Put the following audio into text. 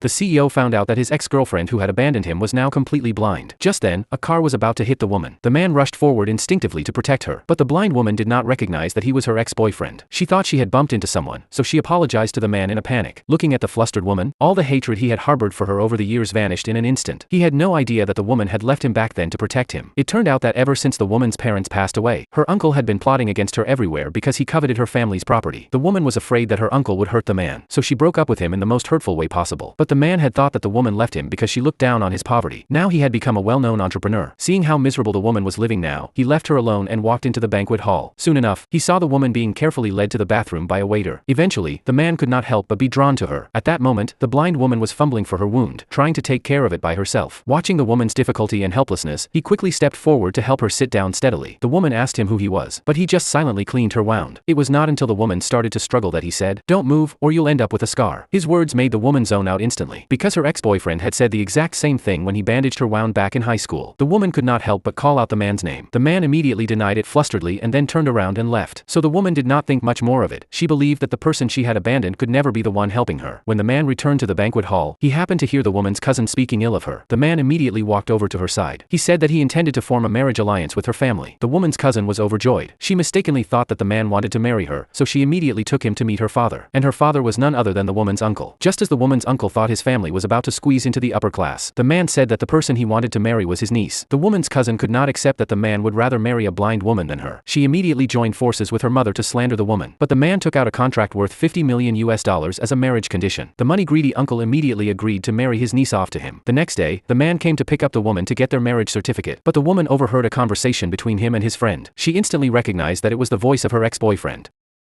The CEO found out that his ex-girlfriend who had abandoned him was now completely blind. Just then, a car was about to hit the woman. The man rushed forward instinctively to protect her, but the blind woman did not recognize that he was her ex-boyfriend. She thought she had bumped into someone, so she apologized to the man in a panic. Looking at the flustered woman, all the hatred he had harbored for her over the years vanished in an instant. He had no idea that the woman had left him back then to protect him. It turned out that ever since the woman's parents passed away, her uncle had been plotting against her everywhere because he coveted her family's property. The woman was afraid that her uncle would hurt the man, so she broke up with him in the most hurtful way possible. But the man had thought that the woman left him because she looked down on his poverty. Now he had become a well-known entrepreneur. Seeing how miserable the woman was living now, he left her alone and walked into the banquet hall. Soon enough, he saw the woman being carefully led to the bathroom by a waiter. Eventually, the man could not help but be drawn to her. At that moment, the blind woman was fumbling for her wound, trying to take care of it by herself. Watching the woman's difficulty and helplessness, he quickly stepped forward to help her sit down steadily. The woman asked him who he was, but he just silently cleaned her wound. It was not until the woman started to struggle that he said, "Don't move, or you'll end up with a scar." His words made the woman zone out instantly, because her ex-boyfriend had said the exact same thing when he bandaged her wound back in high school. The woman could not help but call out the man's name. The man immediately denied it flusteredly and then turned around and left. So the woman did not think much more of it. She believed that the person she had abandoned could never be the one helping her. When the man returned to the banquet hall, he happened to hear the woman's cousin speaking ill of her. The man immediately walked over to her side. He said that he intended to form a marriage alliance with her family. The woman's cousin was overjoyed. She mistakenly thought that the man wanted to marry her, so she immediately took him to meet her father. And her father was none other than the woman's uncle. Just as the woman's uncle thought his family was about to squeeze into the upper class, the man said that the person he wanted to marry was his niece. The woman's cousin could not accept that the man would rather marry a blind woman than her. She immediately joined forces with her mother to slander the woman. But the man took out a contract worth $50 million as a marriage condition. The money-greedy uncle immediately agreed to marry his niece off to him. The next day, the man came to pick up the woman to get their marriage certificate, but the woman overheard a conversation between him and his friend. She instantly recognized that it was the voice of her ex-boyfriend.